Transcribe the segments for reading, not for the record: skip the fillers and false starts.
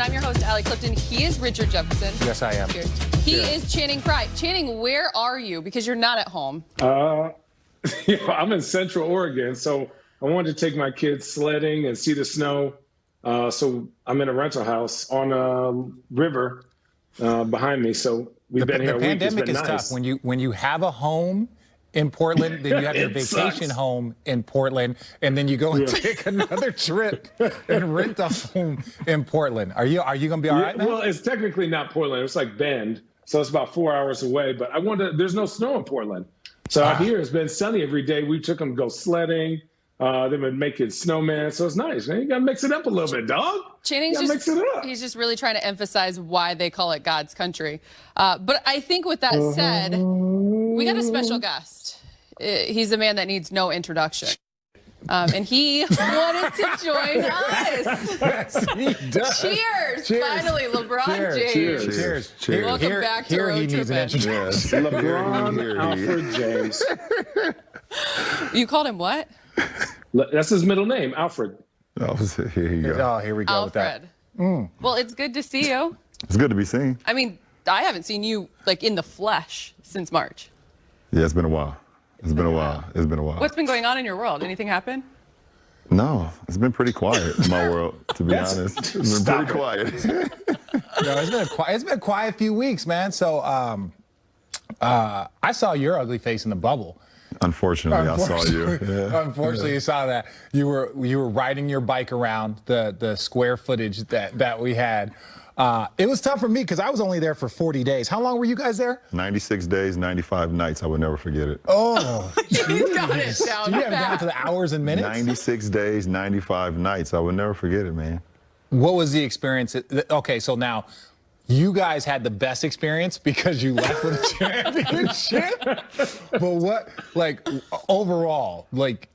I'm your host, Allie Clifton. He is Richard Jefferson. Yes, I am. Cheers. He is Channing Frye. Channing, where are you? Because you're not at home. I'm in Central Oregon, so I wanted to take my kids sledding and see the snow. So I'm in a rental house on a river behind me. So we've been here a week. It's been nice. The pandemic is tough. When you have a home in Portland, then you have your vacation home in Portland, and then you go and take another trip and rent a home in Portland. Are you gonna be all right, man? Well, it's technically not Portland. It's like Bend, so it's about 4 hours away. But there's no snow in Portland. So out here, it's been sunny every day. We took them to go sledding. They've been making snowman, so it's nice, man. You gotta mix it up a little bit, dog. Channing's he's just really trying to emphasize why they call it God's country. But I think with that said, we got a special guest. He's a man that needs no introduction. And he wanted to join us. Yes, he does. Cheers. Finally, LeBron James. Cheers. Welcome back to Road Trippin'. Yes. LeBron Alfred James. You called him what? That's his middle name, Alfred. Oh, here you go. Oh, here we go Alfred. with that. Well, it's good to see you. It's good to be seen. I mean, I haven't seen you like in the flesh since March. Yeah, it's been a while. It's been a while. What's been going on in your world? Anything happen? No, it's been pretty quiet in my world, to be honest. It's been pretty quiet. It's been a quiet few weeks, man. So I saw your ugly face in the bubble. Unfortunately, I saw you. Yeah. Unfortunately, you saw that. You were riding your bike around the square footage that we had. It was tough for me because I was only there for 40 days. How long were you guys there? 96 days, 95 nights. I would never forget it. Oh, you got it down. Do you have it down to the hours and minutes? 96 days, 95 nights. I would never forget it, man. What was the experience? Okay, so now you guys had the best experience because you left with a championship. But what, like, overall, like,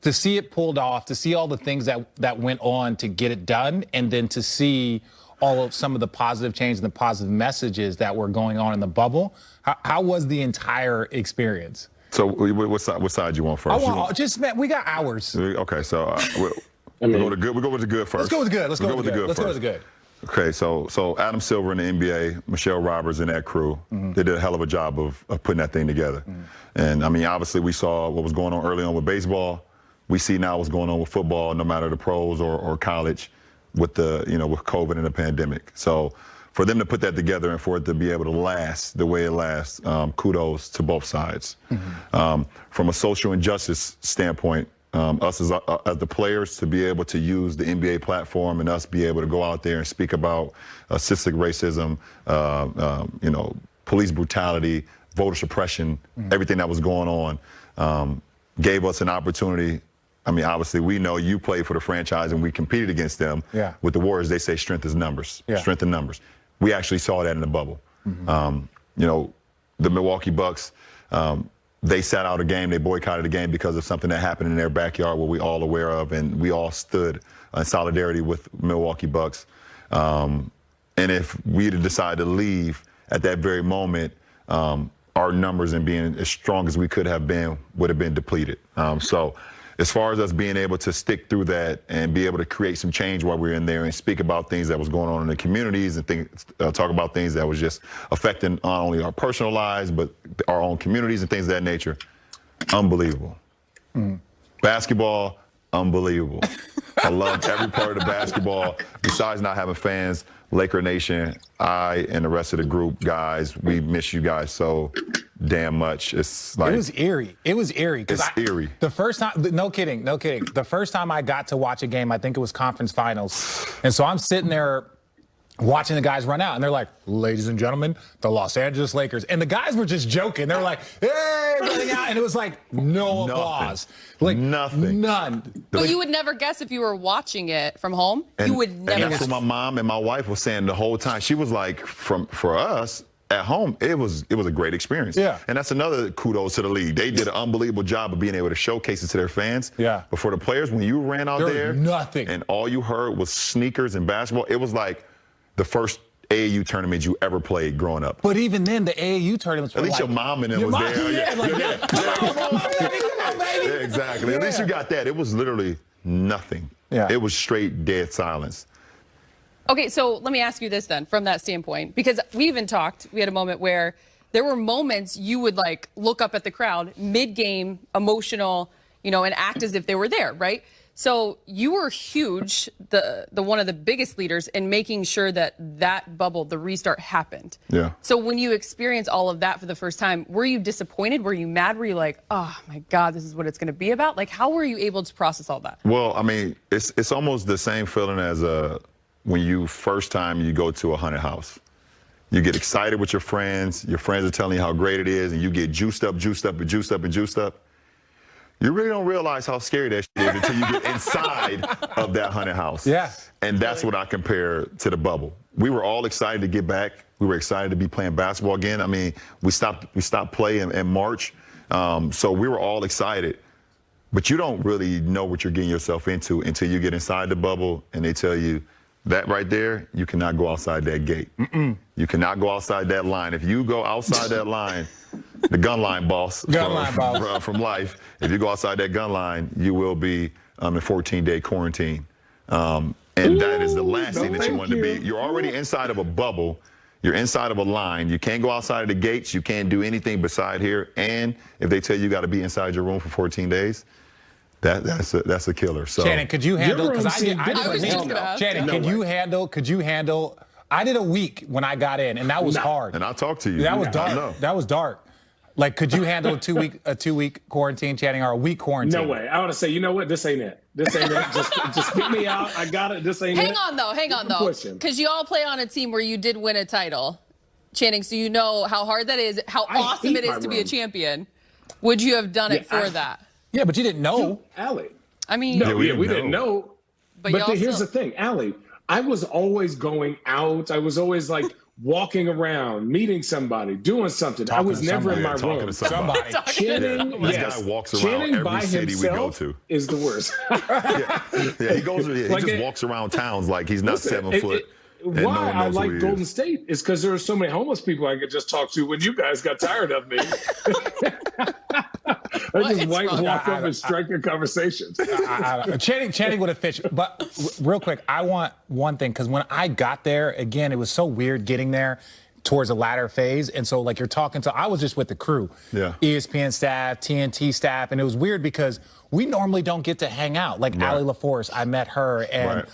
to see it pulled off, to see all the things that went on to get it done, and then to see all of some of the positive change and the positive messages that were going on in the bubble, how was the entire experience? So what side you want first? We got hours. Okay, so we'll go with the good first. Let's go with the good. Okay, so Adam Silver in the NBA, Michelle Roberts and that crew, they did a hell of a job of putting that thing together. And I mean, obviously we saw what was going on early on with baseball. We see now what's going on with football, no matter the pros or college, with with COVID and the pandemic. So for them to put that together and for it to be able to last the way it lasts, kudos to both sides. From a social injustice standpoint, us as the players to be able to use the NBA platform and us be able to go out there and speak about systemic racism, police brutality, voter suppression, everything that was going on, gave us an opportunity. I mean, obviously, we know you played for the franchise and we competed against them. Yeah. With the Warriors, they say strength is numbers. Yeah. Strength in numbers. We actually saw that in the bubble. The Milwaukee Bucks, they sat out a game. They boycotted a game because of something that happened in their backyard, what we all aware of, and we all stood in solidarity with Milwaukee Bucks. And if we had decided to leave at that very moment, our numbers and being as strong as we could have been would have been depleted. So as far as us being able to stick through that and be able to create some change while we were in there and speak about things that was going on in the communities and talk about things that was just affecting not only our personal lives, but our own communities and things of that nature, unbelievable. Basketball, unbelievable. I loved every part of the basketball. Besides not having fans, Laker Nation, I and the rest of the group, guys, we miss you guys so damn much. It's like, it was eerie. It's eerie. The first time, no kidding. The first time I got to watch a game, I think it was conference finals. And so I'm sitting there watching the guys run out, and they're like, ladies and gentlemen, the Los Angeles Lakers. And the guys were just joking. They were like, hey, running out. And it was like, no applause. Like, nothing. None. But you would never guess if you were watching it from home. You would never And that's what my mom and my wife was saying the whole time. She was like, for us, at home, it was a great experience. Yeah. And that's another kudos to the league. They did an unbelievable job of being able to showcase it to their fans. Yeah. But for the players, when you ran out there, nothing. And all you heard was sneakers and basketball, it was like the first AAU tournament you ever played growing up. But even then, the AAU tournaments were at least your mom and them was there. Come on, baby. Yeah, exactly. Yeah. At least you got that. It was literally nothing. Yeah. It was straight dead silence. Okay, so let me ask you this then, from that standpoint, because we even talked, we had a moment where there were moments you would like look up at the crowd mid-game, emotional, and act as if they were there, right? So you were huge, the one of the biggest leaders in making sure that bubble, the restart, happened. Yeah. So when you experience all of that for the first time, were you disappointed? Were you mad? Were you like, oh my God, this is what it's going to be about? Like, how were you able to process all that? Well, I mean, it's almost the same feeling as when you first time you go to a haunted house. You get excited with your friends are telling you how great it is, and you get juiced up. You really don't realize how scary that shit is until you get inside of that haunted house. Yeah. And that's what I compare to the bubble. We were all excited to get back. We were excited to be playing basketball again. I mean, we stopped playing in March, so we were all excited. But you don't really know what you're getting yourself into until you get inside the bubble and they tell you, that right there, you cannot go outside that gate. You cannot go outside that line. If you go outside that line, the gun line boss from Life, if you go outside that gun line, you will be in 14-day quarantine. And that is the last thing that you want to be. You're already inside of a bubble. You're inside of a line. You can't go outside of the gates. You can't do anything beside here. And if they tell you got to be inside your room for 14 days, that's a killer. So Shannon, could you handle? Because I did I was just gonna ask. Shannon, could you handle? I did a week when I got in, and that was hard. And I'll talk to you. That was dark. That was dark. Like, could you handle a two week quarantine, Channing, or a week quarantine? No way. I want to say, you know what? This ain't it. This ain't it. Just get me out. I got it. This ain't it. Hang on though, because you all play on a team where you did win a title, Channing. So you know how hard that is, how awesome it is to be a champion. Would you have done it for that? Yeah, but you didn't know. Allie. I mean, no, we didn't know. But here's the thing, Allie. I was always going out. I was always like walking around, meeting somebody, doing something. I was never in my room. Somebody. Channing, this guy walks around every city we go to. Is the worst. He goes. He just walks around towns like he's not 7 foot. Why I like Golden State is because there are so many homeless people I could just talk to when you guys got tired of me. I just walk up and strike a conversation. Channing would have fished. But real quick, I want one thing, because when I got there, again, it was so weird getting there towards the latter phase. And so, like, you're talking to, I was just with the crew, ESPN staff, TNT staff, and it was weird because we normally don't get to hang out. Like Allie LaForce, I met her, and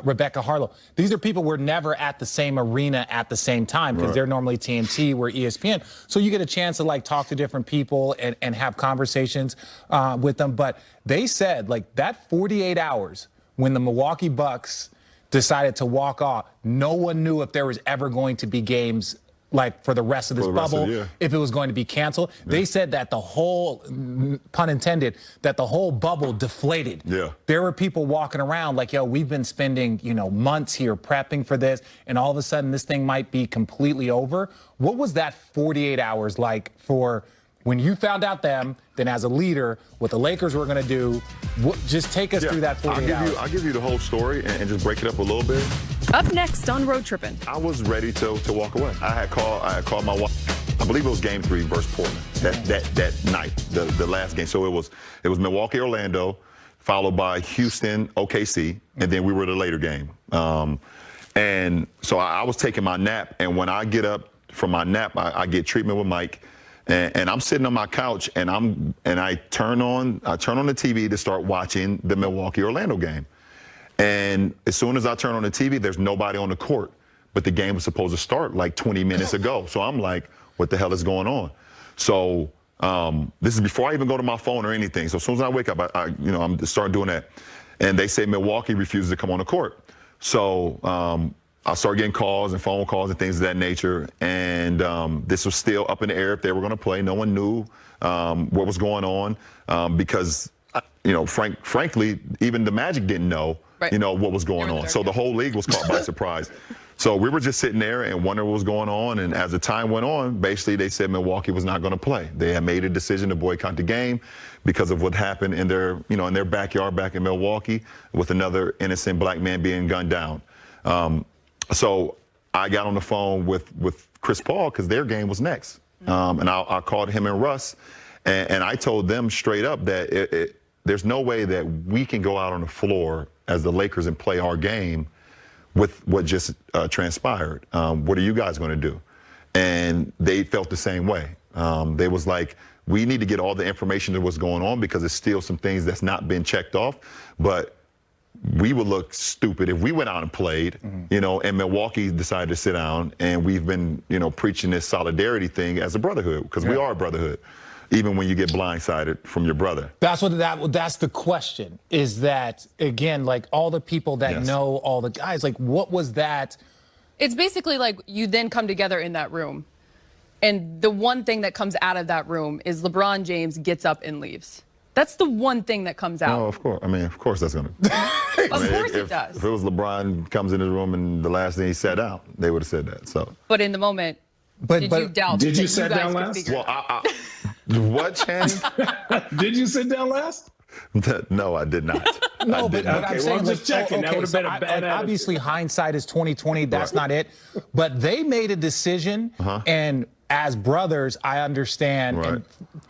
Rebecca Harlow. These are people we're never at the same arena at the same time, because they're normally TNT, we're ESPN. So you get a chance to like talk to different people and have conversations with them. But they said like that 48 hours when the Milwaukee Bucks decided to walk off, no one knew if there was ever going to be games like for the rest of this bubble, if it was going to be canceled. They said that the whole, pun intended, that the whole bubble deflated. There were people walking around like, yo, we've been spending, months here prepping for this, and all of a sudden this thing might be completely over. What was that 48 hours like for when you found out them, then as a leader, what the Lakers were going to do? Just take us through that 48 hours. I'll give you the whole story and just break it up a little bit. Up next on Road Trippin'. I was ready to walk away. I had called my wife. I believe it was Game 3 versus Portland that night, the last game. So it was Milwaukee, Orlando, followed by Houston, OKC, and then we were the later game. And so I was taking my nap, and when I get up from my nap, I get treatment with Mike. And I'm sitting on my couch, and I turn on the TV to start watching the Milwaukee-Orlando game. And as soon as I turn on the TV, there's nobody on the court, but the game was supposed to start like 20 minutes ago. So I'm like, what the hell is going on? So this is before I even go to my phone or anything. So as soon as I wake up, I'm starting doing that. And they say Milwaukee refuses to come on the court. So I started getting calls and phone calls and things of that nature. And this was still up in the air if they were going to play. No one knew what was going on because, frankly, even the Magic didn't know, what was going on. So the whole league was caught by surprise. So we were just sitting there and wondering what was going on. And as the time went on, basically they said Milwaukee was not going to play. They had made a decision to boycott the game because of what happened in their, in their backyard back in Milwaukee with another innocent black man being gunned down. So I got on the phone with Chris Paul because their game was next. And I called him and Russ, and I told them straight up that there's no way that we can go out on the floor as the Lakers and play our game with what just transpired. What are you guys going to do? And they felt the same way. They was like, we need to get all the information that was going on because there's still some things that's not been checked off. But we would look stupid if we went out and played, you know, and Milwaukee decided to sit down, and we've been, you know, preaching this solidarity thing as a brotherhood, because we are a brotherhood, even when you get blindsided from your brother. That's the question, is that, again, like all the people that know all the guys, like what was that? It's basically like you then come together in that room, and the one thing that comes out of that room is LeBron James gets up and leaves. That's the one thing that comes out. Oh, of course. I mean, of course that's going to. Of course it does. If it was LeBron comes in his room and the last thing he sat down, they would have said that. So. But in the moment, did you doubt? Did you that sit you guys down could last? figure it out? Well, what, Channing? Did you sit down last? No, I did not. No, Okay, but I'm well, saying, I'm just checking. That would have been a bad obviously, hindsight is 20/20. That's not it. But they made a decision, and as brothers, I understand, and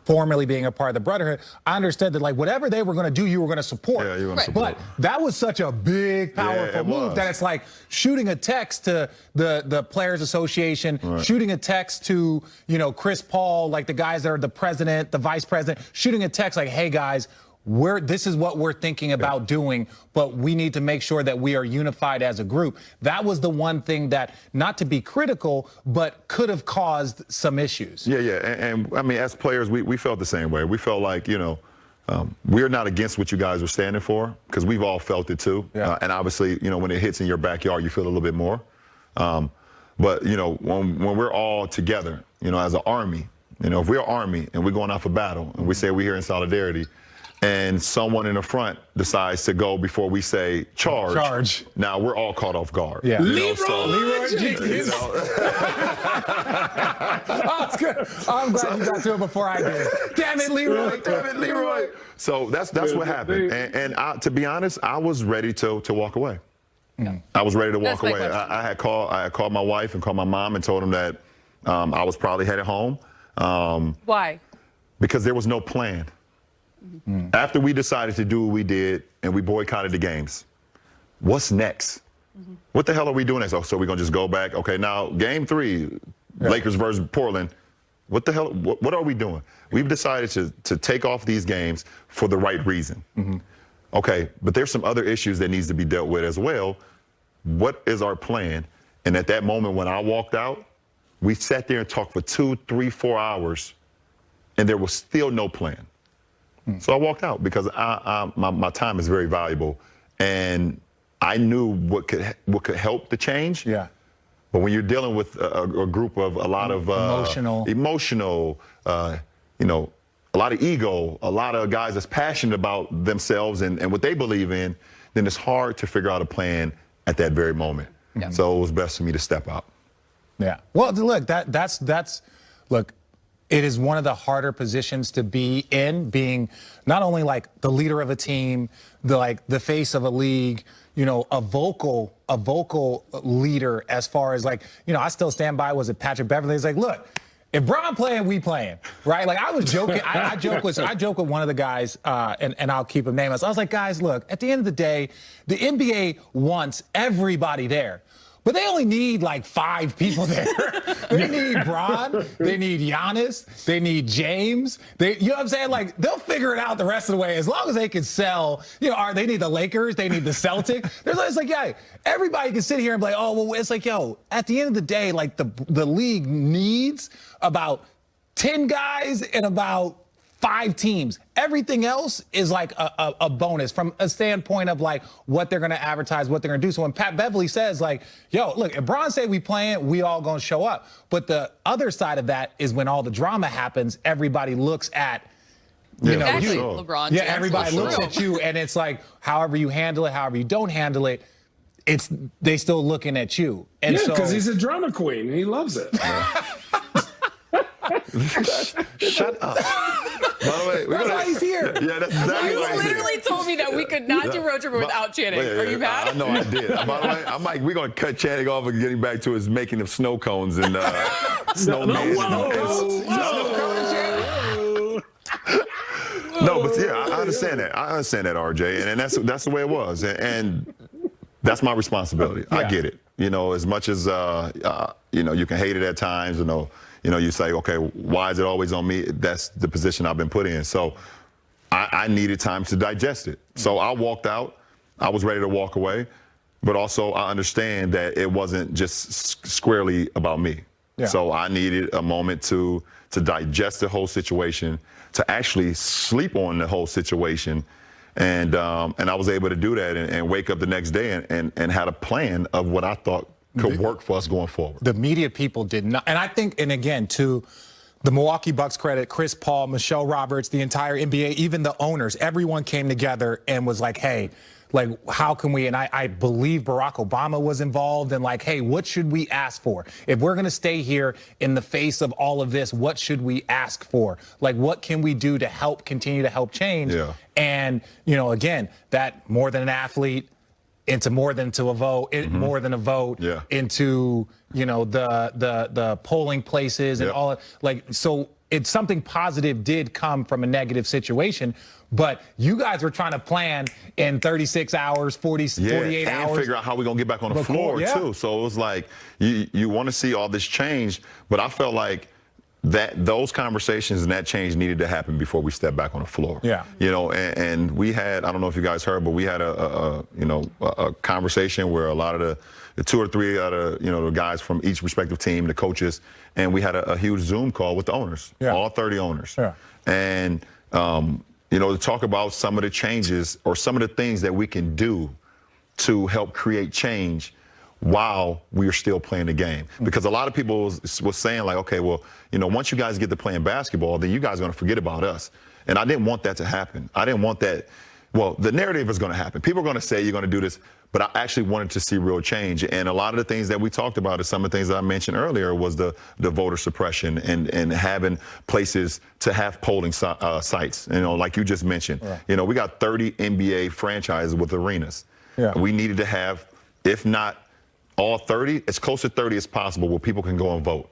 formerly being a part of the brotherhood, I understood that, like, whatever they were going to do, you were going to support. Yeah, you were going to support. But that was such a big, powerful move that it's like shooting a text to the Players Association, shooting a text to, you know, Chris Paul, like the guys that are the president, the vice president, shooting a text like, hey, guys, this is what we're thinking about doing, but we need to make sure that we are unified as a group. That was the one thing that, not to be critical, but could have caused some issues. Yeah. And I mean, as players, we felt the same way. We felt like, you know, we're not against what you guys were standing for, because we've all felt it too. And obviously, you know, when it hits in your backyard, you feel a little bit more. But, you know, when we're all together, you know, as an army, you know, if we're an army and we're going out for battle and we say we're here in solidarity, and someone in the front decides to go before we say charge. Now we're all caught off guard. Yeah. Leroy Jenkins. know? Oh, it's good. I'm glad you got to it before I did. Damn it, Leroy. Damn it, Leroy. So that's what happened. And to be honest, I was ready to walk away. I was ready to walk away. I had called my wife and called my mom and told them that I was probably headed home. Why? Because there was no plan. After we decided to do what we did and we boycotted the games, what's next? What the hell are we doing next? Oh, so we're going to just go back? Okay, now game 3, Lakers versus Portland. What the hell? What are we doing? We've decided to take off these games for the right reason. Okay, but there's some other issues that needs to be dealt with as well. What is our plan? And at that moment when I walked out, we sat there and talked for 2, 3, 4 hours, and there was still no plan. So I walked out because my time is very valuable, and I knew what could help the change. Yeah. But when you're dealing with a group of a lot of emotional, you know, a lot of ego, a lot of guys that's passionate about themselves and what they believe in, then it's hard to figure out a plan at that very moment. So it was best for me to step out. Yeah. Well, look, look. It is one of the harder positions to be in, being not only like the leader of a team, the face of a league, you know, a vocal leader, as far as, like, you know, I still stand by, was it Patrick Beverley? It's like, look, if Bron playing, we playing, right? Like, I was joking. I joke with one of the guys, and I'll keep him nameless. I was like, guys, look, at the end of the day, the NBA wants everybody there. But they only need like 5 people there. They need Bron, they need Giannis, they need James. You know what I'm saying? Like, they'll figure it out the rest of the way as long as they can sell. You know, they need the Lakers, they need the Celtics. It's like, yeah, everybody can sit here and be like, oh, well, it's like, yo, at the end of the day, like the league needs about 10 guys and about 5 teams. Everything else is like a bonus from a standpoint of like what they're going to advertise, what they're going to do. So when Pat Beverley says like, yo, look, if Bron say we playing, we all going to show up. But the other side of that is when all the drama happps, everybody looks at, you know, exactly. LeBron. Yeah, everybody looks at you, and it's like, however you handle it, however you don't handle it, they still looking at you. And yeah, because he's a drama queen and he loves it. Shut up. By the way, that's why he's here. Yeah, that's exactly why he's here. You literally told me that we could not do Road Trip without Channing. Are you mad? I know I did. By the way, I'm like, we're going to cut Channing off and getting back to his making of snow cones and snowman. No, but yeah, I understand that. I understand that, RJ, and that's the way it was. And That's my responsibility. Yeah. I get it. You know, as much as you know, you can hate it at times. You say, okay, why is it always on me? That's the position I've been put in. So I needed time to digest it. So I walked out. I was ready to walk away, but also I understand that it wasn't just squarely about me. Yeah. So I needed a moment to digest the whole situation, to actually sleep on the whole situation. And I was able to do that and wake up the next day and had a plan of what I thought could work for us going forward. The media people did not. And I think, and again, to the Milwaukee Bucks credit, Chris Paul, Michelle Roberts, the entire NBA, even the owners, everyone came together and was like, hey, like, how can we, and I believe Barack Obama was involved, and like, hey, what should we ask for? If we're going to stay here in the face of all of this, what should we ask for? Like, what can we do to help continue to help change? Yeah. And, you know, again, that more than an athlete into more than to a vote, more than a vote, Yeah. into, you know, the polling places and Yep. all, like, so it's something positive did come from a negative situation, but you guys were trying to plan in 36 hours, 48 and hours. figure out how we're going to get back on the floor, yeah. too. So it was like, you want to see all this change, but I felt like those conversations and that change needed to happen before we step back on the floor. Yeah. You know, and we had, I don't know if you guys heard, but we had a conversation where a lot of the 2 or 3 out of, the guys from each respective team, the coaches, and we had a huge Zoom call with the owners, all 30 owners. Yeah. And, to talk about some of the changes or some of the things that we can do to help create change while we are still playing the game. Because a lot of people was saying like, okay, well, once you guys get to playing basketball, then you guys are going to forget about us. And I didn't want that to happen. I didn't want that. Well, the narrative is going to happen. People are going to say you're going to do this, but I actually wanted to see real change. And a lot of the things that we talked about is some of the things that I mentioned earlier was the voter suppression and having places to have polling sites, like you just mentioned. Right. We got 30 NBA franchises with arenas. Yeah. We needed to have, if not all 30, as close to 30 as possible where people can go and vote.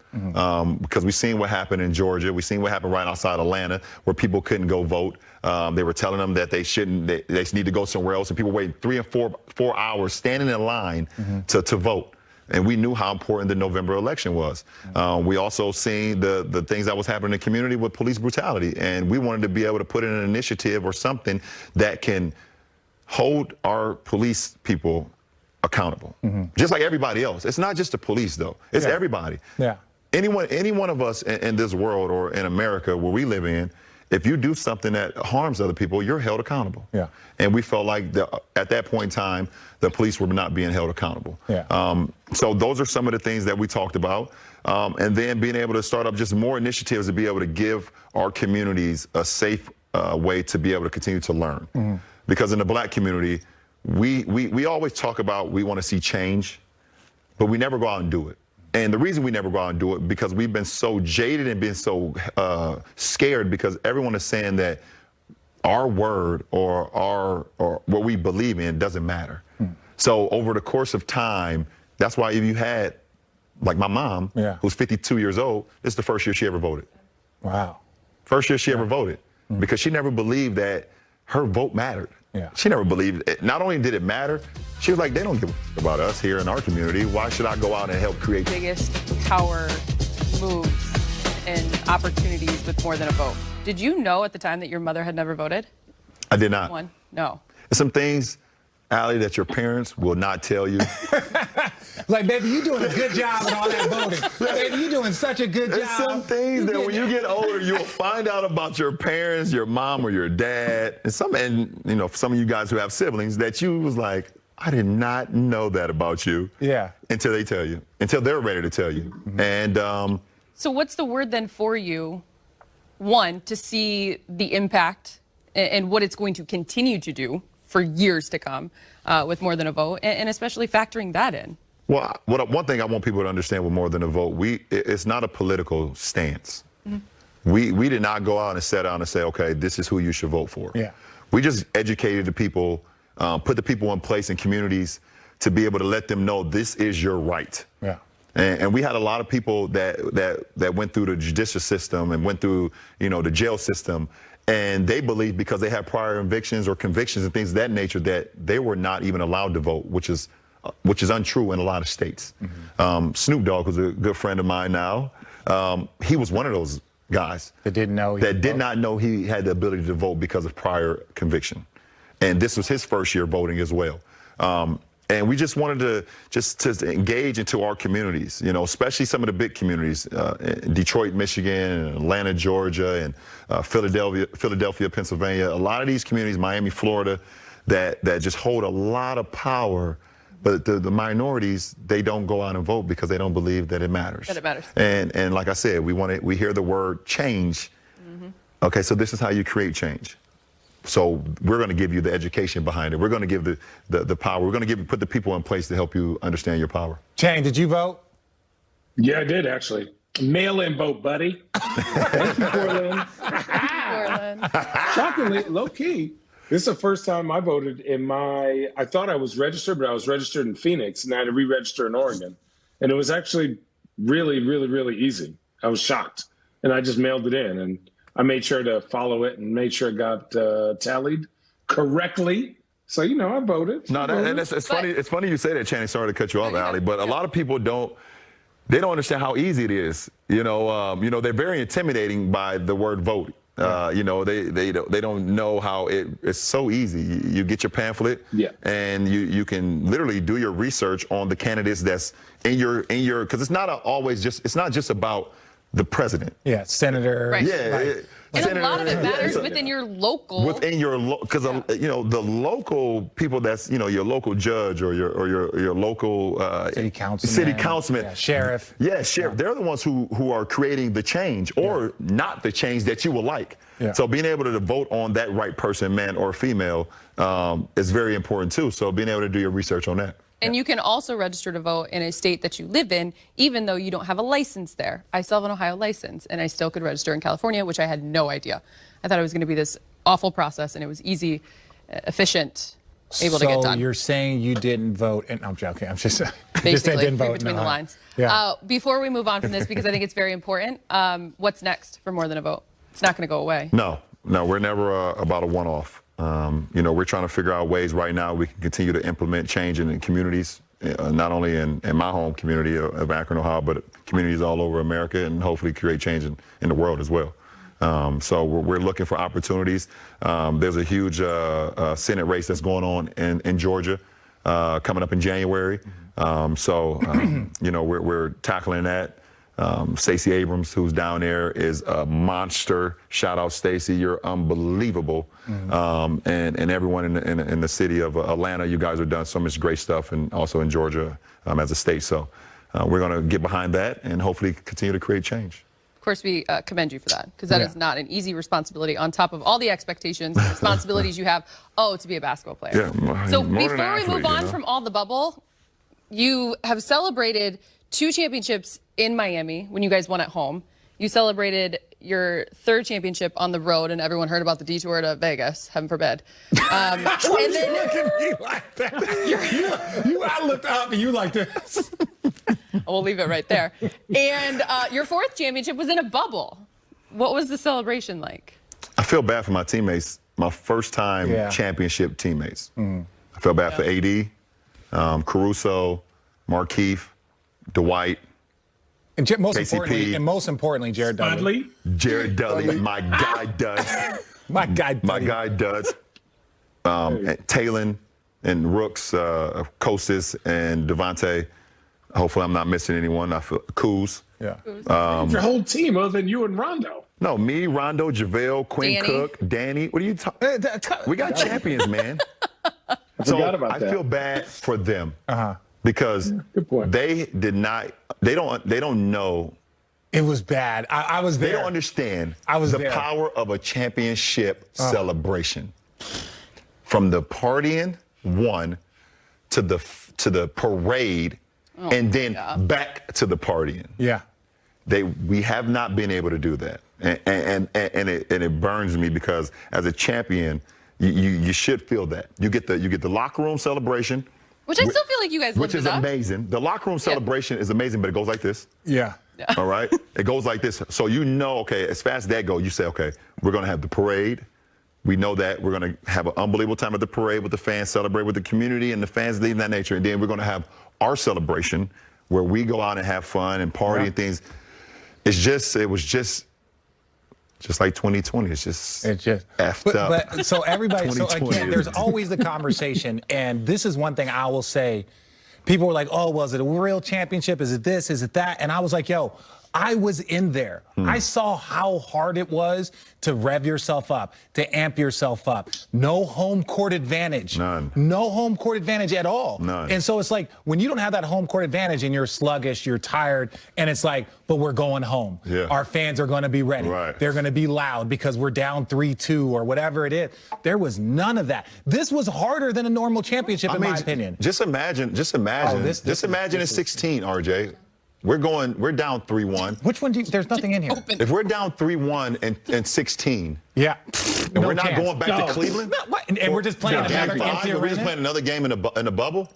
Because we've seen what happened in Georgia. We've seen what happened right outside Atlanta where people couldn't go vote. They were telling them that they shouldn't, they need to go somewhere else. And people waiting 3 and 4 hours standing in line to vote. And we knew how important the November election was. We also seen the things that was happening in the community with police brutality. And we wanted to be able to put in an initiative or something that can hold our police people accountable, just like everybody else. It's not just the police, though. It's everybody. Yeah. Any one of us in this world or in America where we live in, if you do something that harms other people, you're held accountable. Yeah. And we felt like at that point in time, the police were not being held accountable. Yeah. So those are some of the things that we talked about. And then being able to start up just more initiatives to be able to give our communities a safe way to be able to continue to learn. Because in the Black community, we always talk about we want to see change, but we never go out and do it. And the reason we never go out and do it because we've been so jaded and been so scared because everyone is saying that our word or what we believe in doesn't matter. So over the course of time, that's why if you had, like my mom, who's 52 years old, this is the first year she ever voted. Wow. First year she ever voted because she never believed that her vote mattered. Yeah. She never believed it. Not only did it matter, she was like, they don't give a fuck about us here in our community. Why should I go out and help create? Biggest power moves and opportunities with more than a vote. Did you know at the time that your mother had never voted? I did not. No. There's some things, Allie, that your parents will not tell you. Like, baby, you doing a good job in all that voting. Baby, you doing such a good job. There's some things that when you get older, you'll find out about your parents, your mom or your dad, and some of you guys who have siblings that you was like, I did not know that about you. Yeah. Until they tell you, until they're ready to tell you. And so what's the word then for you, one, to see the impact and what it's going to continue to do for years to come with more than a vote, and especially factoring that in? Well, one thing I want people to understand with more than a vote, it's not a political stance. We did not go out and set out and say, okay, this is who you should vote for. Yeah. We just educated the people, put the people in place in communities to be able to let them know this is your right. Yeah. And we had a lot of people that went through the judicial system and went through, the jail system. And they believed because they had prior convictions and things of that nature that they were not even allowed to vote, which is which is untrue in a lot of states. Snoop Dogg, who's a good friend of mine now, he was one of those guys that didn't know that did not know he had the ability to vote because of prior conviction, and this was his first year voting as well. And we just wanted to engage into our communities, you know, especially some of the big communities, Detroit, Michigan, and Atlanta, Georgia, and Philadelphia, Pennsylvania. A lot of these communities, Miami, Florida, that just hold a lot of power. But the minorities, they don't go out and vote because they don't believe that it matters. That it matters. And like I said, we hear the word change. Okay, so this is how you create change. So we're going to give you the education behind it. We're going to give the power. We're going to put the people in place to help you understand your power. Change, did you vote? Yeah, I did actually. Mail-in vote, buddy. Thank you, Portland. Shockingly, low key. This is the first time I voted I thought I was registered, but I was registered in Phoenix, and I had to re-register in Oregon. And it was actually really, really, really easy. I was shocked. And I just mailed it in, and I made sure to follow it and made sure it got tallied correctly. So, you know, I voted. No, it's funny. It's funny you say that, Channing. Sorry to cut you off, Allie, but a lot of people don't understand how easy it is. You know, they're very intimidating by the word vote. You know, they don't know how it's so easy. You get your pamphlet, and you can literally do your research on the candidates that's in your because it's not just about the president. Yeah, senator. Right. Yeah. Right. And a lot of it matters within your local. Because you know, the local people, that's, you know, your local judge or your local city councilman, sheriff. Yeah, sheriff. They're the ones who are creating the change or not the change that you would like. Yeah. So being able to vote on that right person, man or female, is very important too. So being able to do your research on that. And you can also register to vote in a state that you live in, even though you don't have a license there. I still have an Ohio license, and I still could register in California, which I had no idea. I thought it was going to be this awful process, and it was easy, efficient, able to get done. So you're saying you didn't vote? And I'm joking. I'm just basically didn't vote between the lines. Yeah. Before we move on from this, because I think it's very important, what's next for More Than a Vote? It's not going to go away. No, we're never about a one-off. You know, we're trying to figure out ways right now we can continue to implement change in the communities, not only in my home community of Akron, Ohio, but communities all over America, and hopefully create change in the world as well. So we're looking for opportunities. There's a huge Senate race that's going on in Georgia coming up in January. You know, we're tackling that. Stacey Abrams, who's down there, is a monster. Shout out, Stacey. You're unbelievable. And everyone in the city of Atlanta, you guys have done so much great stuff, and also in Georgia as a state. So we're going to get behind that and hopefully continue to create change. Of course, we commend you for that, because that is not an easy responsibility on top of all the expectations and responsibilities you have, to be a basketball player. Yeah, so before we move on from all the bubble, you have celebrated 2 championships in Miami when you guys won at home. You celebrated your 3rd championship on the road, and everyone heard about the detour to Vegas, heaven forbid. And then look at me like that. I looked up and you like this. We'll leave it right there. And your 4th championship was in a bubble. What was the celebration like? I feel bad for my teammates, my first-time championship teammates. I feel bad for AD, Caruso, Markeith, Dwight, and most importantly, Jared Dudley. Jared Dudley, my guy Duds. My guy Duds. Talon and Rooks, Kostas and Devontae. Hopefully I'm not missing anyone. I feel Kuz. Yeah. Your whole team other than you and Rondo. No, me, Rondo, JaVale, Quinn Danny. Cook, Danny. What are you talking? We got champions, man. I forgot about that. I feel bad for them. Because they don't know. It was bad. I was there. They don't understand the power of a championship celebration. From the partying, to the parade, and then back to the partying. Yeah. We have not been able to do that. And it burns me, because as a champion, you should feel that. You get the locker room celebration, which I still feel like you guys lived which is amazing. The locker room celebration is amazing, but it goes like this. Yeah. All right? It goes like this. So you know, okay, as fast as that goes, you say, okay, we're going to have the parade, We know that we're going to have an unbelievable time at the parade with the fans, celebrate with the community and the fans, leaving that nature. And then we're going to have our celebration where we go out and have fun and party and things. It was just like 2020. It's just effed up. But so everybody, so again, there's always the conversation. And this is one thing I will say. People were like, oh, was it a real championship? Is it this? Is it that? And I was like, yo, I was in there. I saw how hard it was to rev yourself up, to amp yourself up. No home court advantage. None. No home court advantage at all. None. And so it's like when you don't have that home court advantage and you're sluggish, you're tired, and it's like, but we're going home. Yeah. Our fans are going to be ready. Right. They're going to be loud because we're down 3-2 or whatever it is. There was none of that. This was harder than a normal championship, in my opinion. Just imagine in 16, RJ. We're down 3-1. Which one there's nothing in here. If we're down 3-1 and 16. Yeah. And we're not going back to Cleveland? And we're just playing another empty arena? We're just playing another game in a bubble?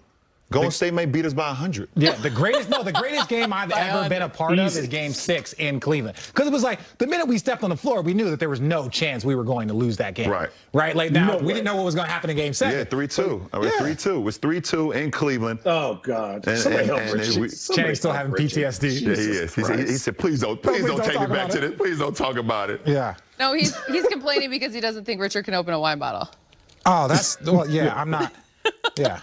Golden State may beat us by 100. Yeah, the greatest game I've ever been a part of is Game 6 in Cleveland. Because it was like, the minute we stepped on the floor, we knew that there was no chance we were going to lose that game. Right? Like now, we didn't know what was going to happen in Game 7. Yeah, 3-2. 3-2. It was 3-2 in Cleveland. Oh, God. Channing's still having PTSD. Yeah, he is. He said, please don't take me back to this. Please don't talk about it. Yeah. No, he's complaining because he doesn't think Richard can open a wine bottle. Oh, I'm not. Yeah.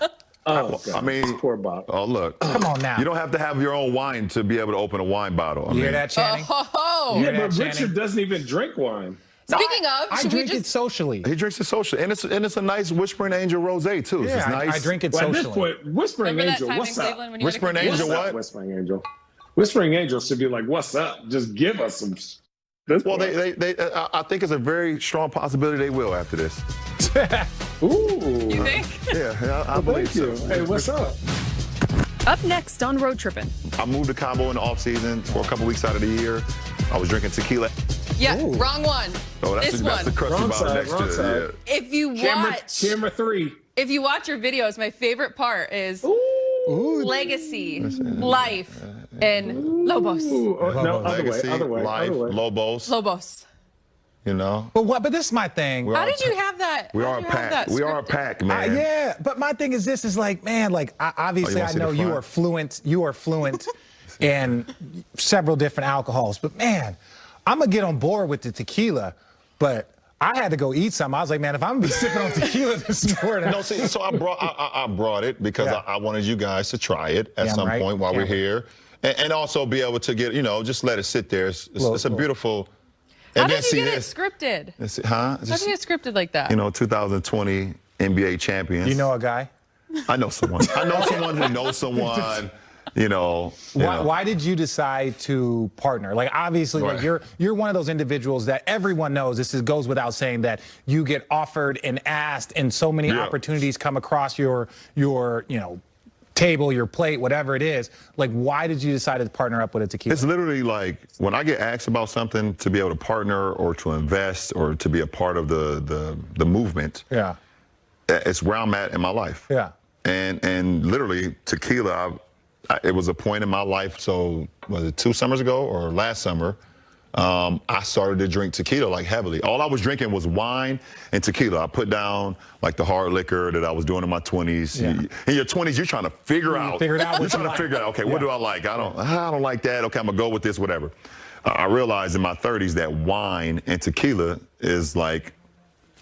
Oh, I mean, poor Bob. Oh, look. Come on now. You don't have to have your own wine to be able to open a wine bottle. You hear that, Channing? Yeah, but Richard doesn't even drink wine. Speaking of, I drink it socially. He drinks it socially, and it's a nice Whispering Angel rosé too. Yeah, it's nice. I drink it Well, at socially. this point, Whispering Angel, what's up? Whispering Angel, what? Whispering Angel. Whispering Angel should be like, what's up? Just give us some. Well, I think it's a very strong possibility they will after this. Ooh. You think? Yeah, I believe so. Hey, what's up? Up next on Road Trippin'. I moved to Cabo in the off season for a couple weeks out of the year. I was drinking tequila. Yeah, wrong one. Oh, that's the crusty bottle next to it. Yeah. If you watch camera 3. If you watch your videos, my favorite part is legacy, life, and Lobos. No, Legacy, other way. Lobos. You know. But this is my thing. How did you have that? We are a pack. We are a pack, man. Yeah, but my thing is this is like, man, like obviously I know you are fluent. You are fluent in several different alcohols, but man, I'm gonna get on board with the tequila, but I had to go eat some. I was like, man, if I'm gonna be sipping on tequila this morning. No, see, so I brought it because I wanted you guys to try it at some point while we're here, and also be able to get, just let it sit there. It's a beautiful. How did you get it scripted? How did you get scripted like that? 2020 NBA champions. You know a guy? I know someone. I know someone who knows someone. Why did you decide to partner? Like, obviously, like you're one of those individuals that everyone knows. This goes without saying that you get offered and asked, and so many opportunities come across your table, your plate, whatever it is. Like, why did you decide to partner up with a tequila? It's literally like when I get asked about something, to be able to partner or to invest or to be a part of the movement. Yeah, it's where I'm at in my life. Yeah, and literally tequila. It was a point in my life. So was it 2 summers ago or last summer? I started to drink tequila like heavily. All I was drinking was wine and tequila. I put down like the hard liquor that I was doing in my 20s. Yeah. In your 20s, you're trying to figure out. You're trying to figure out. Okay, what do I like? I don't like that. Okay, I'm gonna go with this. Whatever. I realized in my 30s that wine and tequila is like,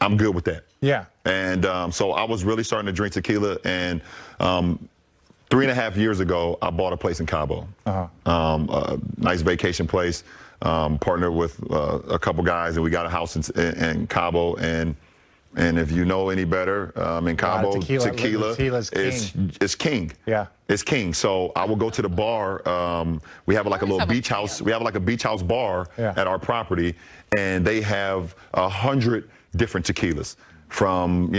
I'm good with that. Yeah. And so I was really starting to drink tequila, and 3.5 years ago, I bought a place in Cabo, a nice vacation place. Partnered with a couple guys, and we got a house in Cabo. And if you know any better, in Cabo, tequila is king. Yeah, it's king. So I will go to the bar. We have like a little beach house. We have like a beach house bar at our property, and they have 100 different tequilas. From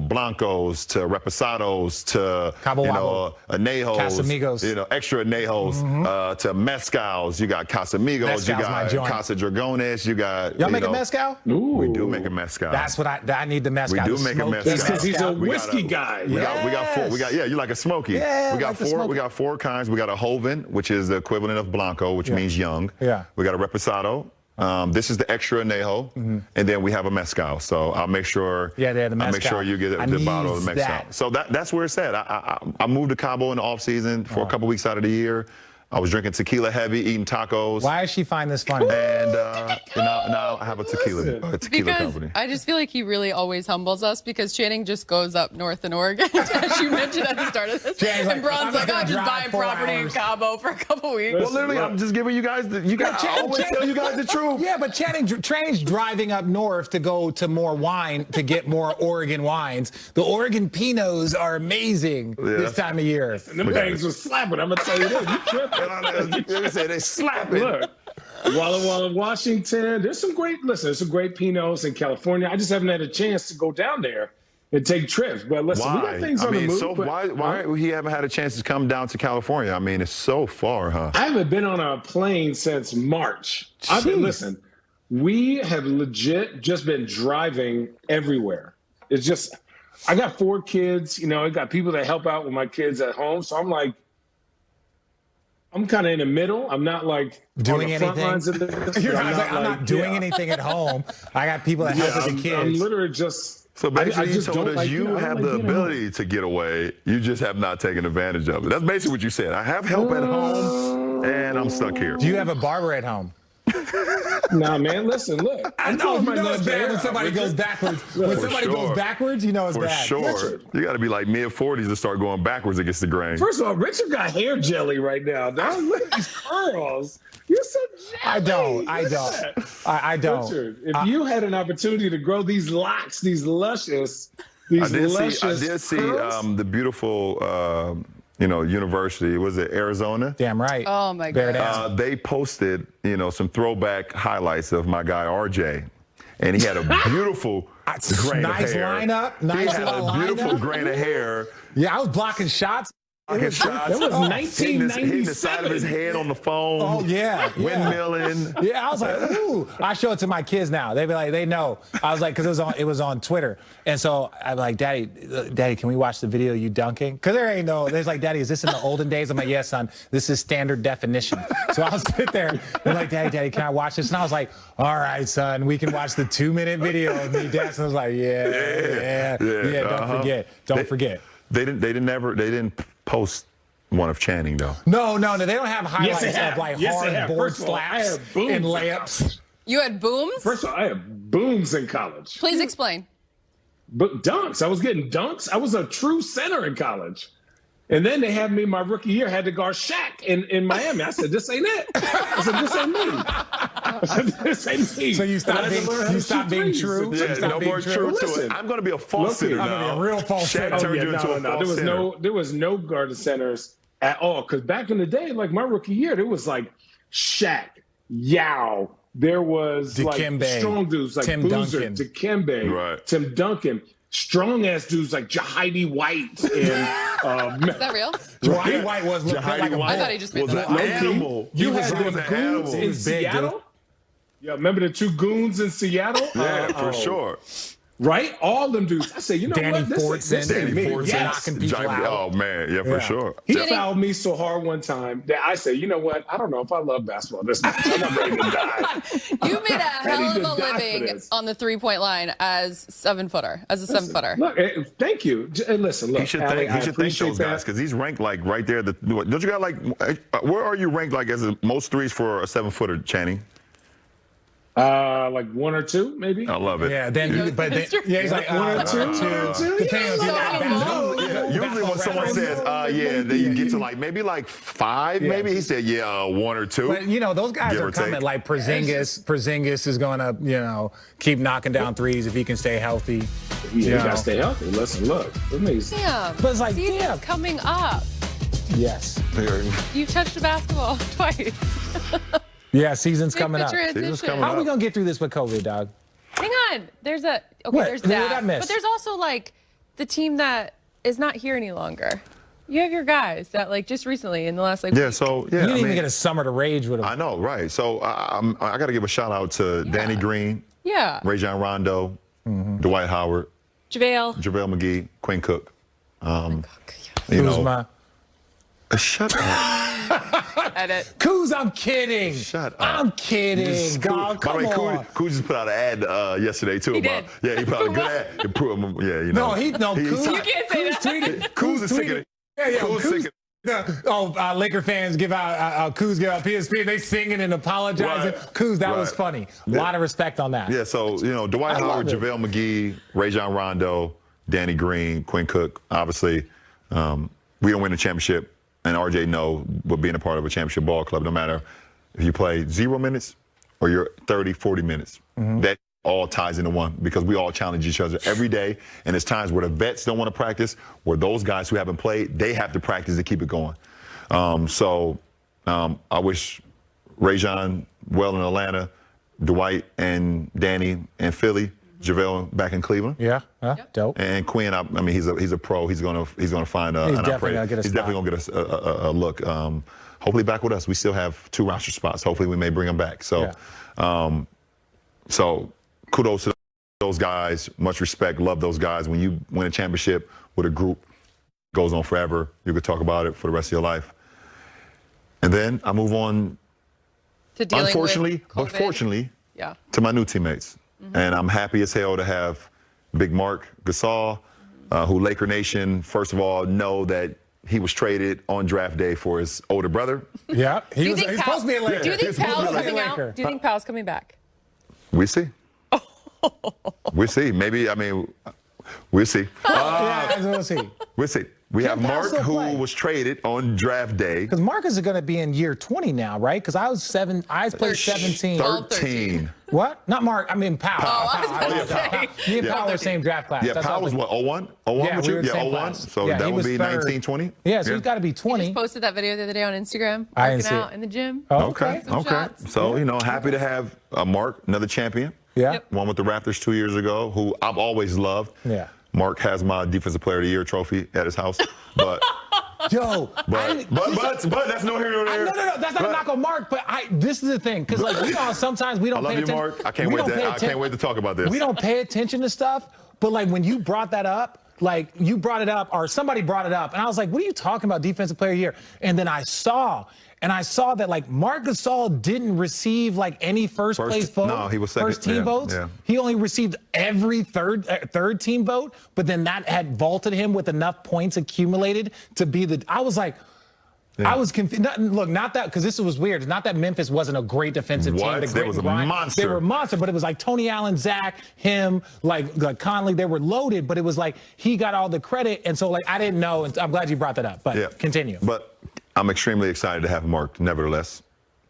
blancos to reposados to añejos, Casamigos, extra añejos, to mezcals. You got Casamigos, you got Casa Dragones, you got. Y'all make a mezcal? Ooh. We do make a mezcal. That's what I need the mezcal. We do make a mezcal. That's because he's a whiskey guy. We got 4. you like a smoky. Yeah, we got 4. We got 4 kinds. We got a Joven, which is the equivalent of Blanco, which means young. Yeah. We got a Reposado. This is the extra anejo, and then we have a mezcal. So I'll make sure. Yeah, they have the mezcal. I'll make sure you get the bottle of the mezcal. That. So that's where it's at. I moved to Cabo in the off season for a couple weeks out of the year. I was drinking tequila heavy, eating tacos. Why does she find this funny? And now I have a tequila Because company. I just feel like he really always humbles us because Channing just goes up north in Oregon, as you mentioned at the start of this. Channing's and Bron's like, I'm I'll just buy a 4 property in hours. Cabo for a couple weeks. Well, literally, I'm just giving you guys I always tell you guys the truth. Yeah, but Channing's driving up north to go to more wine, to get more Oregon wines. The Oregon Pinots are amazing this time of year. And them things was slapping. I'm going to tell you this. You tripping. They slapping. Look, while in Washington, there's some great Pinots in California. I just haven't had a chance to go down there and take trips. But listen, we got things on the move. So why we haven't had a chance to come down to California? I mean, it's so far, huh? I haven't been on a plane since March. Listen, we have legit just been driving everywhere. It's just, I got 4 kids. I got people that help out with my kids at home. So I'm kind of in the middle. I'm not like doing on the front anything. lines of this. You're I'm not doing anything at home. I got people that help with the kids. I'm literally just. So basically, you told us you have the like ability to get away. You just have not taken advantage of it. That's basically what you said. I have help at home, and I'm stuck here. Do you have a barber at home? Nah, man. Listen, look. I know it's bad when somebody goes backwards. When somebody goes backwards, you know it's bad. For sure. Richard. You got to be like mid-40s to start going backwards against the grain. First of all, Richard got hair jelly right now. Dog. Look at these curls. You're so jelly. I don't. Richard, if you had an opportunity to grow these locks, these luscious curls. I did see the beautiful, university. Was it Arizona? Damn right. Oh, my God. They posted, some throwback highlights of my guy, RJ. And he had a beautiful grain of hair. Lineup. He had a beautiful grain of hair. Yeah, I was blocking shots. That was 1997. Hitting the side of his head on the phone. Oh, yeah. Windmilling. Yeah, I was like, ooh. I show it to my kids now. They be like, they know. I was like, because it was on Twitter. And so I'm like, Daddy, can we watch the video of you dunking? Because there's like, Daddy, is this in the olden days? I'm like, yes, son, this is standard definition. So I'll sit there. They're like, Daddy, can I watch this? And I was like, all right, son, we can watch the 2-minute video of me dancing. I was like, yeah, don't forget. They didn't post one of Channing though. No, they don't have highlights of like hard board slaps and layups. You had booms? First of all, I had booms in college. Please explain. But dunks. I was getting dunks. I was a true center in college. And then they had me my rookie year, had to guard Shaq in Miami. I said, this ain't it. I said, this ain't me. I said, this ain't me. So you stopped being true? Yeah, no more true to Listen, it. I'm going to be a false center now. I'm going to be a real false center. Turned you into a false center. There was no guarded centers at all. Because back in the day, like my rookie year, there was like Shaq, Yao. There was Dikembe, like strong dudes like Tim Boozer, Duncan. Dikembe, Right. Tim Duncan. Strong-ass dudes like Jahidi White and Is that real? Jahidi White was like Jahidi a White I thought he just made was that an up. animal. You He had was them an goons animal. in big, dude. Seattle. Yeah, remember the 2 goons in Seattle? Yeah, for sure. Right? All them dudes. I say, you know Danny what? This Fortson. ain't me. Fortson. Yes. knocking people out. Oh man, yeah, for sure. He fouled me so hard one time that I said, you know what? I don't know if I love basketball this much. I'm not ready to die. You made a hell of to a die for living this. on the 3-point line as a 7-footer. Look, thank you. And listen, look, He should Allie, thank appreciate those guys because he's ranked like right there. Don't you got like? Where are you ranked like as the most threes for a 7-footer, Channing? Like 1 or 2, maybe. I love it. Yeah, he's like 1 or 2. Depends on Usually when someone says, then you get to like maybe like 5, maybe he said, 1 or 2. But those guys Give are or coming. take. Like Porzingis is going to, keep knocking down threes if he can stay healthy. You gotta stay healthy. Listen, look. Amazing. Damn. But it's like, Season's damn. coming up. Yes. You've touched a basketball twice. Yeah, season's Big coming up. Season's coming How are we up. going to get through this with COVID, dog? Hang on. There's there's What did I that. miss? But there's also like the team that is not here any longer. You have your guys that like just recently in the last Yeah, week. so You didn't even get a summer to rage with him. I know, right? So I got to give a shout out to Danny Green, Yeah. Rajon Rondo, Dwight Howard, JaVale. McGee, Quinn Cook. Kuzma. Shut up. get it. Kuz, I'm kidding. Shut up. I'm kidding. God, come on. Kuz just put out an ad yesterday too. He about did. Yeah, he put out a good ad. No, Kuz. You can't say that. Tweeted. Kuz is sick of it. Yeah, Kuz sick of it. Laker fans give out Kuz give out PSP. They singing and apologizing. Right. Kuz, that was funny. A lot of respect on that. Yeah, so Dwight Howard, JaVale McGee, Rajon Rondo, Danny Green, Quinn Cook. Obviously, we don't win a championship, and RJ know what being a part of a championship ball club. No matter if you play 0 minutes or you're 30, 40 minutes, that all ties into one because we all challenge each other every day. And there's times where the vets don't want to practice, where those guys who haven't played, they have to practice to keep it going. I wish Rajon well in Atlanta, Dwight and Danny in Philly, JaVale back in Cleveland. Yeah, dope. And Quinn, I mean, he's a pro. He's gonna find an operator. He's definitely gonna get a look. Hopefully back with us. We still have 2 roster spots. Hopefully we may bring him back. So, so kudos to those guys. Much respect. Love those guys. When you win a championship with a group, it goes on forever. You could talk about it for the rest of your life. And then I move on. To dealing unfortunately, with but COVID. fortunately, Yeah. to my new teammates. And I'm happy as hell to have Big Mark Gasol, who Laker Nation, first of all, know that he was traded on draft day for his older brother. Yeah, he's supposed to be a Laker. Do you think Powell's coming Laker. out? Do you think Powell's coming back? We see. We see. Maybe, I mean, we'll see. We'll see. We'll see. We have Mark, who was traded on draft day. Because Marcus is going to be in year 20 now, right? Because I played 17. 13. What? Not Mark. I mean Powell. I was about to say. Me and Powell were same draft class. Yeah, Powell was what, 01? 01 Yeah, with we you? were the Yeah, same 01. class. So Yeah, that he would was be third. 19, 20? Yeah, so he's got to be He 20. just posted that video the other day on Instagram, I didn't working see out it. in the gym. Okay. Some shots. So, happy to have Mark, another champion. Yeah. Yep. Won with the Raptors 2 years ago, who I've always loved. Yeah. Mark has my Defensive Player of the Year trophy at his house. But Yo, but that's no here nor there. No, that's not a knock on Mark, but this is the thing, because sometimes we don't I pay love attention. you, Mark. I can't wait to talk about this. We don't pay attention to stuff, but like when you brought that up, like you brought it up or somebody brought it up, and I was like, what are you talking about, Defensive Player of the Year? And then I saw that like Marc Gasol didn't receive like any first place vote. No, he was second. First team votes. Yeah. He only received every third team vote, but then that had vaulted him with enough points accumulated to be the. I was like. Yeah. I was confused. Look, not that, because this was weird. It's not that Memphis wasn't a great defensive team. They was a monster. They were a monster, but it was like Tony Allen, Zach, him, like Conley. They were loaded, but it was like he got all the credit. And so, like, I didn't know. And I'm glad you brought that up. But continue. But I'm extremely excited to have Mark, nevertheless.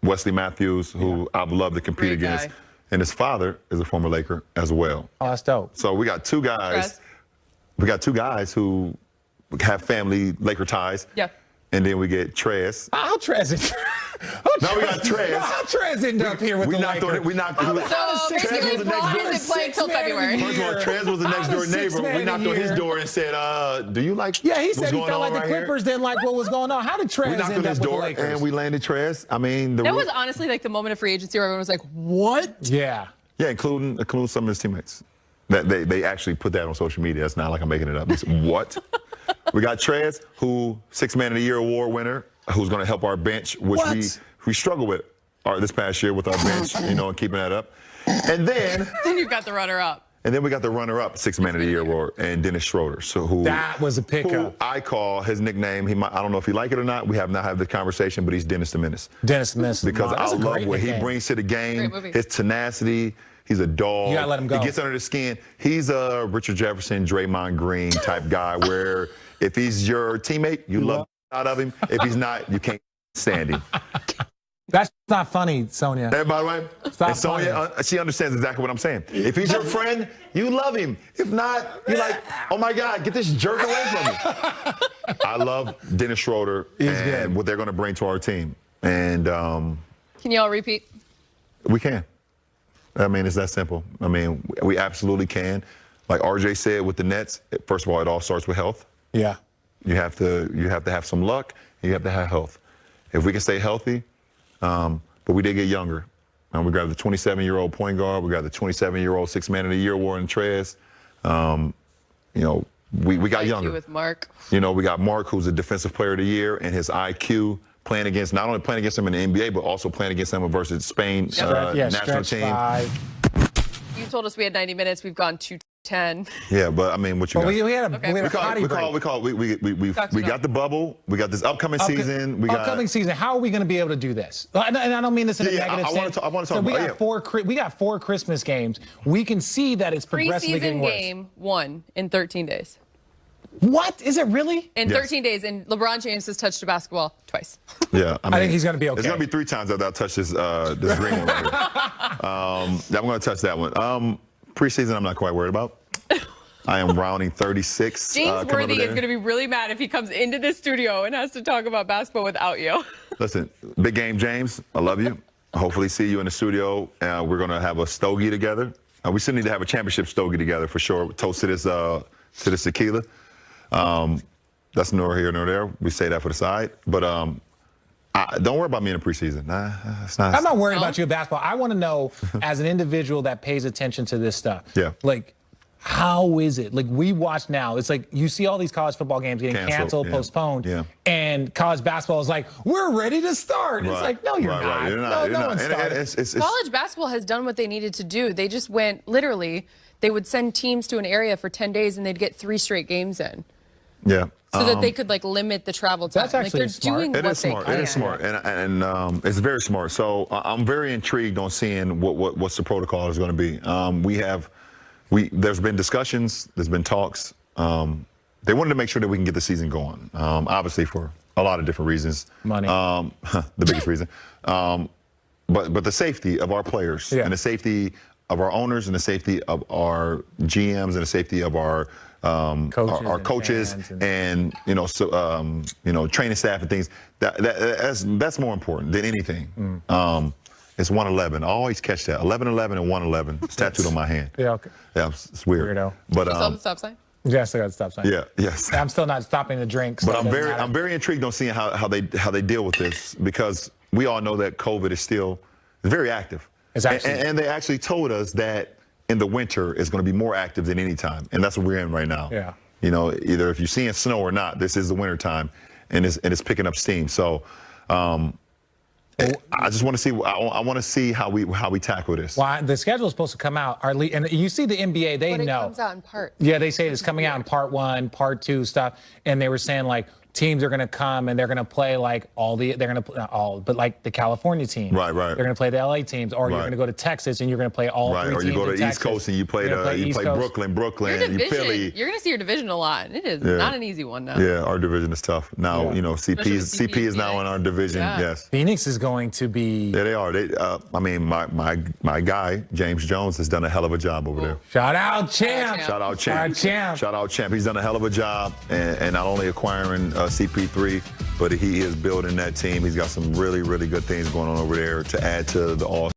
Wesley Matthews, who I've loved to compete against. And his father is a former Laker as well. Oh, that's dope. So we got two guys. We got two guys who have family Laker ties. Yeah. And then we get Trez. How Trez is? Now we got Trez. How Trez ended up here with the Lakers? So basically, Bron isn't playing till February. First of all, Trez was the next door neighbor. We knocked on his door and said, "Do you like?" Yeah, he said he felt like the Clippers didn't like what was going on. How did Trez end up with the Lakers? And we landed Trez. I mean, that was honestly like the moment of free agency where everyone was like, "What?" Yeah. Yeah, including some of his teammates. That they actually put that on social media. It's not like I'm making it up. It's, what? We got Trez, who 6th Man of the Year award winner, who's going to help our bench, which we struggle with this past year with our bench, and keeping that up. And then you've got the runner-up. And then we got the runner-up 6th Man of the Year award, and Dennis Schroeder. So that was a pickup. Who I call his nickname. I don't know if he like it or not. We have not had the conversation, but he's Dennis the Menace. Dennis the Menace. Because I love what he brings to the game. His tenacity. He's a dog. You gotta let him go. He gets under the skin. He's a Richard Jefferson, Draymond Green type guy where if he's your teammate, you love out of him. If he's not, you can't stand him. That's not funny, Sonia. Hey, by the way, and Sonia, she understands exactly what I'm saying. If he's your friend, you love him. If not, you're like, oh my God, get this jerk away from me. I love Dennis Schroeder and what they're going to bring to our team. And can you all repeat? We can. I mean, it's that simple. I mean, we absolutely can. Like RJ said with the Nets, first of all, it all starts with health. Yeah. You have to have some luck. And you have to have health. If we can stay healthy, but we did get younger. We got the 27-year-old point guard. We got the 27-year-old 6th Man of the Year award in Trez. We got younger. With Mark. We got Mark, who's a Defensive Player of the Year, and his IQ playing against, not only playing against them in the NBA, but also playing against them versus Spain national team. 5. You told us we had 90 minutes. We've gone to 10. Yeah, but I mean, what you got? We had a potty break. We got the bubble. We got this upcoming season. Upcoming season. How are we going to be able to do this? And I don't mean this in a negative sense. I want to talk about we got 4 Christmas games. We can see that it's progressively getting worse. Preseason game 1 in 13 days. What? Is it really? In 13 days, and LeBron James has touched a basketball twice. Yeah, I think he's going to be okay. It's going to be 3 times that I'll touch this green one right here. I'm going to touch that one. Preseason, I'm not quite worried about. I am rounding 36. James Worthy is going to be really mad if he comes into this studio and has to talk about basketball without you. Listen, big game, James. I love you. Hopefully see you in the studio. We're going to have a stogie together. We still need to have a championship stogie together for sure. Toast to this tequila. That's nor here nor there. We say that for the side. But don't worry about me in the preseason. It's not. I'm not worried about you in basketball. I want to know, as an individual that pays attention to this stuff, like, how is it? Like, we watch now. It's like you see all these college football games getting canceled, postponed, and college basketball is like, we're ready to start. Right. It's like, no, you're not. No one started. College basketball has done what they needed to do. They just went, literally, they would send teams to an area for 10 days, and they'd get 3 straight games in. Yeah. So that they could, like, limit the travel time. That's actually they're smart. doing what they can. It is smart. And it's very smart. So I'm very intrigued on seeing what's the protocol is going to be. There's been discussions. There's been talks. They wanted to make sure that we can get the season going, obviously for a lot of different reasons. Money. The biggest reason. But the safety of our players and the safety of our owners and the safety of our GMs and the safety of our coaches and training staff and things. That's more important than anything. It's 111. I always catch that. 11-11 and 111. It's tattooed on my hand. Yeah, okay. Yeah, it's weird. Weirdo. But you still have the stop sign? Yeah, I still got the stop sign. Yeah, yes. I'm still not stopping to drink. So but I'm very intrigued on seeing how they deal with this, because we all know that COVID is still very active. And they actually told us that in the winter it's going to be more active than any time, and that's what we're in right now. Yeah. You know, either if you're seeing snow or not, this is the winter time, and it's picking up steam. So. I just want to see. I want to see how we tackle this. Well, the schedule is supposed to come out. And you see the NBA, they know. It comes out in parts. Yeah, they say it's coming out in part 1, part 2 stuff, and they were saying like teams are going to come and they're going to play like but like the California team. Right. They're going to play the LA teams, or you're going to go to Texas and you're going to play all 3 teams. Or you go to the East Coast and you play Brooklyn, you Philly. You're going to see your division a lot. It is not an easy one now. Yeah, our division is tough. Now, CP is now in our division. Yeah. Yes. Phoenix is going to be. Yeah, they are. I mean, my guy, James Jones, has done a hell of a job over there. Shout out, champ. Shout out, champ. He's done a hell of a job, and not only acquiring CP3, but he is building that team. He's got some really, really good things going on over there to add to the all.